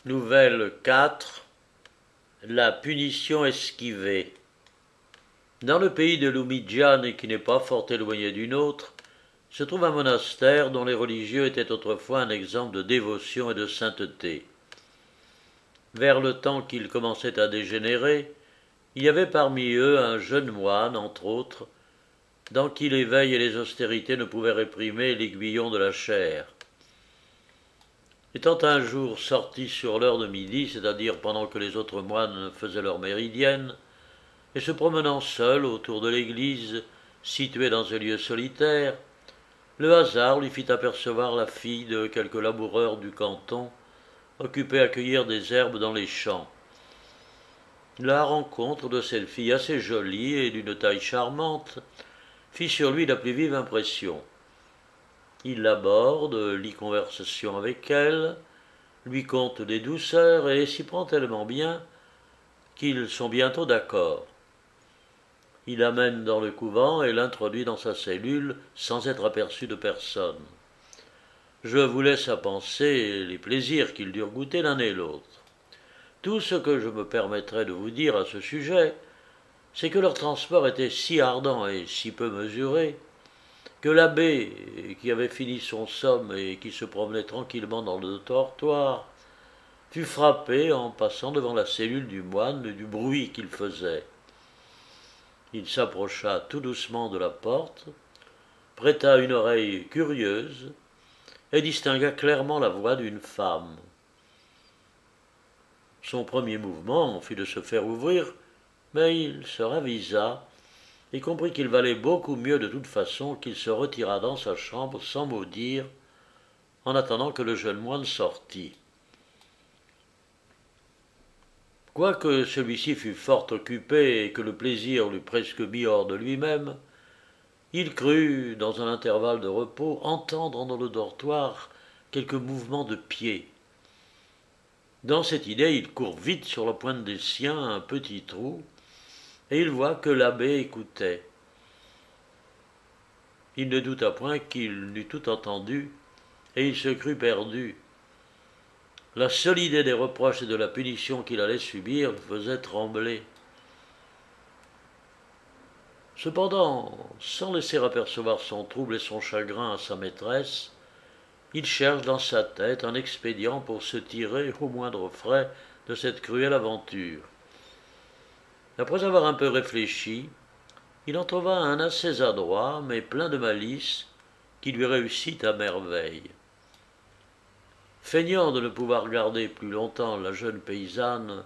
Nouvelle 4. La punition esquivée. Dans le pays de l'Oumidjan, et qui n'est pas fort éloigné du nôtre, se trouve un monastère dont les religieux étaient autrefois un exemple de dévotion et de sainteté. Vers le temps qu'ils commençaient à dégénérer, il y avait parmi eux un jeune moine, entre autres, dans qui l'éveil et les austérités ne pouvaient réprimer l'aiguillon de la chair. Étant un jour sorti sur l'heure de midi, c'est-à-dire pendant que les autres moines faisaient leur méridienne, et se promenant seul autour de l'église, située dans un lieu solitaire, le hasard lui fit apercevoir la fille de quelques laboureurs du canton, occupés à cueillir des herbes dans les champs. La rencontre de cette fille assez jolie et d'une taille charmante fit sur lui la plus vive impression. Il l'aborde, lie conversation avec elle, lui conte des douceurs et s'y prend tellement bien qu'ils sont bientôt d'accord. Il l'amène dans le couvent et l'introduit dans sa cellule sans être aperçu de personne. Je vous laisse à penser les plaisirs qu'ils durent goûter l'un et l'autre. Tout ce que je me permettrai de vous dire à ce sujet, c'est que leur transport était si ardent et si peu mesuré, que l'abbé, qui avait fini son somme et qui se promenait tranquillement dans le dortoir, fut frappé en passant devant la cellule du moine du bruit qu'il faisait. Il s'approcha tout doucement de la porte, prêta une oreille curieuse et distingua clairement la voix d'une femme. Son premier mouvement fut de se faire ouvrir, mais il se ravisa et comprit qu'il valait beaucoup mieux de toute façon qu'il se retirât dans sa chambre sans mot dire, en attendant que le jeune moine sortît. Quoique celui-ci fût fort occupé et que le plaisir l'eût presque mis hors de lui-même, il crut, dans un intervalle de repos, entendre dans le dortoir quelques mouvements de pieds. Dans cette idée, il court vite sur la pointe des siens à un petit trou, et il voit que l'abbé écoutait. Il ne douta point qu'il n'eût tout entendu, et il se crut perdu. La seule idée des reproches et de la punition qu'il allait subir le faisait trembler. Cependant, sans laisser apercevoir son trouble et son chagrin à sa maîtresse, il cherche dans sa tête un expédient pour se tirer au moindre frais de cette cruelle aventure. Après avoir un peu réfléchi, il en trouva un assez adroit, mais plein de malice, qui lui réussit à merveille. Feignant de ne pouvoir garder plus longtemps la jeune paysanne,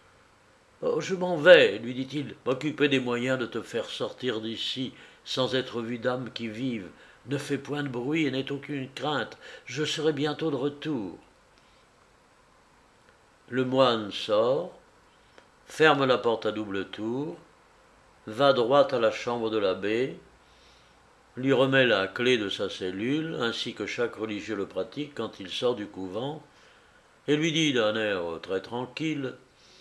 « Oh, je m'en vais, lui dit-il, m'occuper des moyens de te faire sortir d'ici sans être vu d'âmes qui vivent. Ne fais point de bruit et n'aie aucune crainte, je serai bientôt de retour. » Le moine sort, ferme la porte à double tour, va droit à la chambre de l'abbé, lui remet la clé de sa cellule, ainsi que chaque religieux le pratique quand il sort du couvent, et lui dit d'un air très tranquille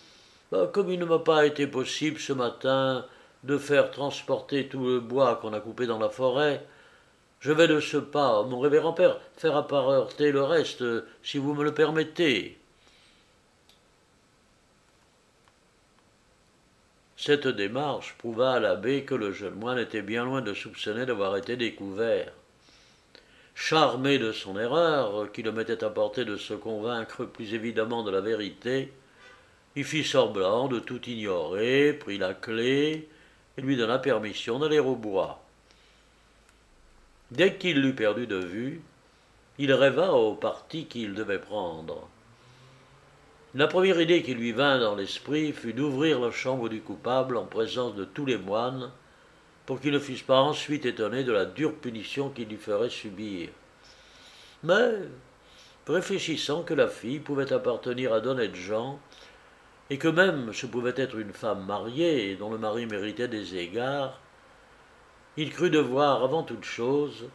« Comme il ne m'a pas été possible ce matin de faire transporter tout le bois qu'on a coupé dans la forêt, je vais de ce pas, mon révérend père, faire apporter le reste, si vous me le permettez. » Cette démarche prouva à l'abbé que le jeune moine était bien loin de soupçonner d'avoir été découvert. Charmé de son erreur, qui le mettait à portée de se convaincre plus évidemment de la vérité, il fit semblant de tout ignorer, prit la clé et lui donna permission d'aller au bois. Dès qu'il l'eut perdu de vue, il rêva au parti qu'il devait prendre. La première idée qui lui vint dans l'esprit fut d'ouvrir la chambre du coupable en présence de tous les moines, pour qu'ils ne fussent pas ensuite étonnés de la dure punition qu'il lui ferait subir. Mais, réfléchissant que la fille pouvait appartenir à d'honnêtes gens, et que même ce pouvait être une femme mariée et dont le mari méritait des égards, il crut devoir, avant toute chose,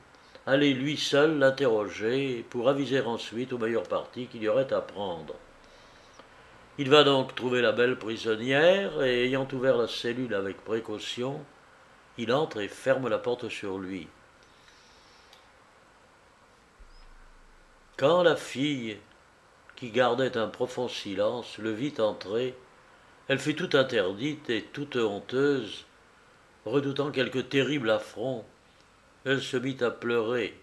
aller lui seul l'interroger pour aviser ensuite au meilleur parti qu'il y aurait à prendre. Il va donc trouver la belle prisonnière, et ayant ouvert la cellule avec précaution, il entre et ferme la porte sur lui. Quand la fille, qui gardait un profond silence, le vit entrer. Elle fut toute interdite et toute honteuse, redoutant quelque terrible affront. Elle se mit à pleurer.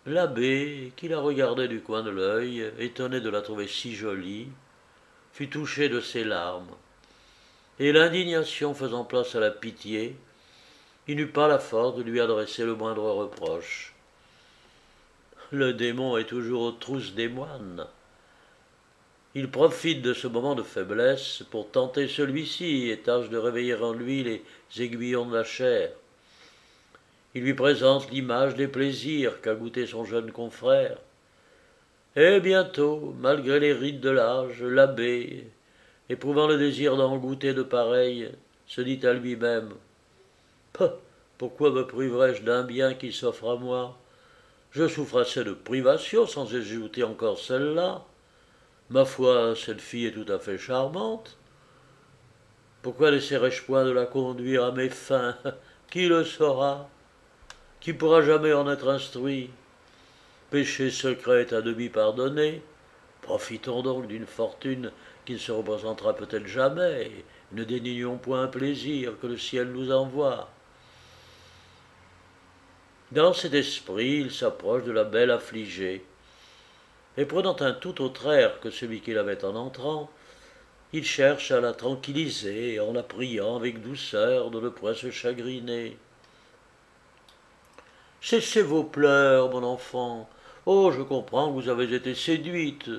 L'abbé, qui la regardait du coin de l'œil, étonné de la trouver si jolie, fut touché de ses larmes, et l'indignation faisant place à la pitié, il n'eut pas la force de lui adresser le moindre reproche. Le démon est toujours aux trousses des moines. Il profite de ce moment de faiblesse pour tenter celui-ci et tâche de réveiller en lui les aiguillons de la chair. Il lui présente l'image des plaisirs qu'a goûté son jeune confrère. Et bientôt, malgré les rides de l'âge, l'abbé, éprouvant le désir d'en goûter de pareil, se dit à lui-même « Pourquoi me priverais-je d'un bien qui s'offre à moi? Je souffre assez de privation sans ajouter encore celle-là. Ma foi, cette fille est tout à fait charmante. Pourquoi n'essaierais-je point de la conduire à mes fins? Qui le saura? Qui pourra jamais en être instruit? Péché secret est à demi pardonné. Profitons donc d'une fortune qui ne se représentera peut-être jamais, et ne dénions point un plaisir que le ciel nous envoie. » Dans cet esprit, il s'approche de la belle affligée, et prenant un tout autre air que celui qu'il avait en entrant, il cherche à la tranquilliser en la priant avec douceur de ne point se chagriner. « Cessez vos pleurs, mon enfant. Oh, je comprends que vous avez été séduite.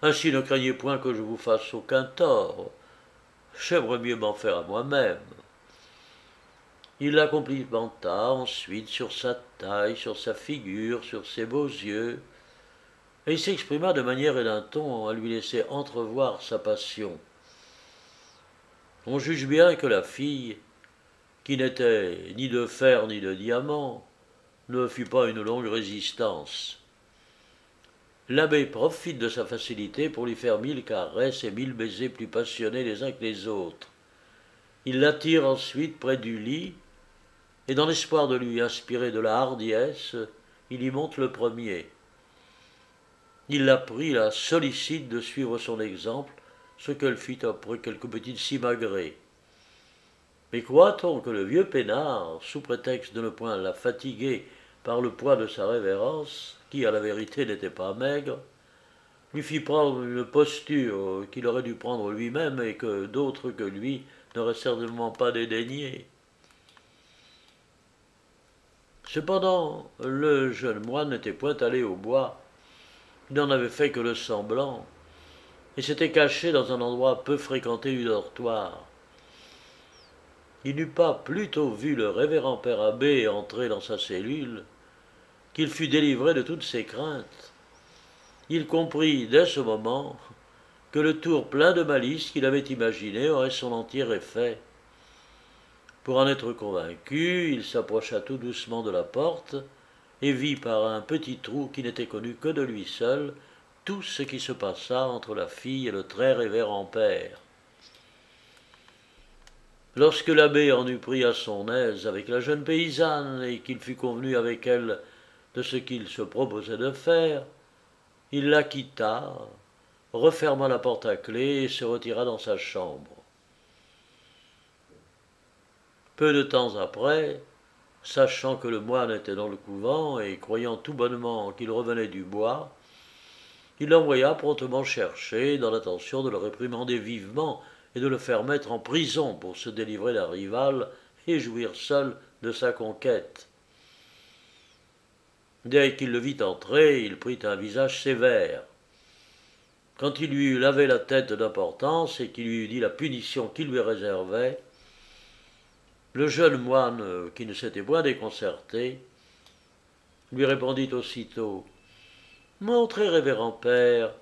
Ainsi ne craignez point que je vous fasse aucun tort. J'aimerais mieux m'en faire à moi-même. » Il la complimenta ensuite sur sa taille, sur sa figure, sur ses beaux yeux, et il s'exprima de manière et d'un ton à lui laisser entrevoir sa passion. On juge bien que la fille, qui n'était ni de fer ni de diamant, ne fut pas une longue résistance. L'abbé profite de sa facilité pour lui faire 1000 caresses et 1000 baisers plus passionnés les uns que les autres. Il l'attire ensuite près du lit, et dans l'espoir de lui inspirer de la hardiesse, il y monte le premier. Il la prie, la sollicite de suivre son exemple, ce qu'elle fit après quelques petites simagrées. Mais croit-on que le vieux peinard, sous prétexte de ne point la fatiguer par le poids de sa révérence, qui à la vérité n'était pas maigre, lui fit prendre une posture qu'il aurait dû prendre lui-même et que d'autres que lui n'auraient certainement pas dédaigné. Cependant, le jeune moine n'était point allé au bois, il n'en avait fait que le semblant, et s'était caché dans un endroit peu fréquenté du dortoir. Il n'eut pas plutôt vu le révérend père abbé entrer dans sa cellule, qu'il fut délivré de toutes ses craintes. Il comprit dès ce moment que le tour plein de malice qu'il avait imaginé aurait son entier effet. Pour en être convaincu, il s'approcha tout doucement de la porte et vit par un petit trou qui n'était connu que de lui seul tout ce qui se passa entre la fille et le très révérend père. Lorsque l'abbé en eut pris à son aise avec la jeune paysanne et qu'il fut convenu avec elle de ce qu'il se proposait de faire, il la quitta, referma la porte à clef et se retira dans sa chambre. Peu de temps après, sachant que le moine était dans le couvent et croyant tout bonnement qu'il revenait du bois, il l'envoya promptement chercher dans l'intention de le réprimander vivement et de le faire mettre en prison pour se délivrer d'un rival et jouir seul de sa conquête. Dès qu'il le vit entrer, il prit un visage sévère. Quand il lui eut lavé la tête d'importance et qu'il lui eut dit la punition qu'il lui réservait, le jeune moine, qui ne s'était point déconcerté, lui répondit aussitôt « Mon très révérend père,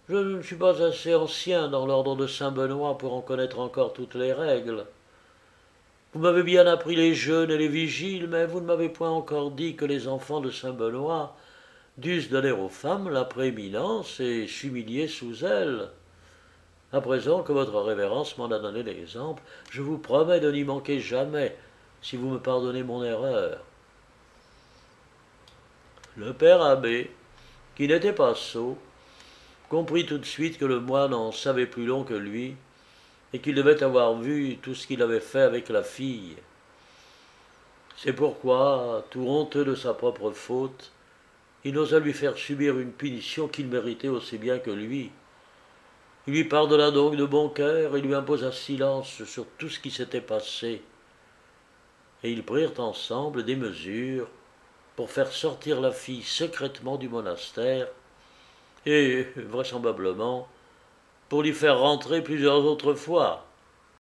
je ne suis pas assez ancien dans l'ordre de Saint-Benoît pour en connaître encore toutes les règles. Vous m'avez bien appris les jeûnes et les vigiles, mais vous ne m'avez point encore dit que les enfants de Saint-Benoît dussent donner aux femmes la prééminence et s'humilier sous elles. À présent que votre révérence m'en a donné l'exemple, je vous promets de n'y manquer jamais, si vous me pardonnez mon erreur. » Le père abbé, qui n'était pas sot, comprit tout de suite que le moine en savait plus long que lui, et qu'il devait avoir vu tout ce qu'il avait fait avec la fille. C'est pourquoi, tout honteux de sa propre faute, il n'osa lui faire subir une punition qu'il méritait aussi bien que lui. Il lui pardonna donc de bon cœur et lui imposa silence sur tout ce qui s'était passé. Et ils prirent ensemble des mesures pour faire sortir la fille secrètement du monastère et, vraisemblablement, pour l'y faire rentrer plusieurs autres fois.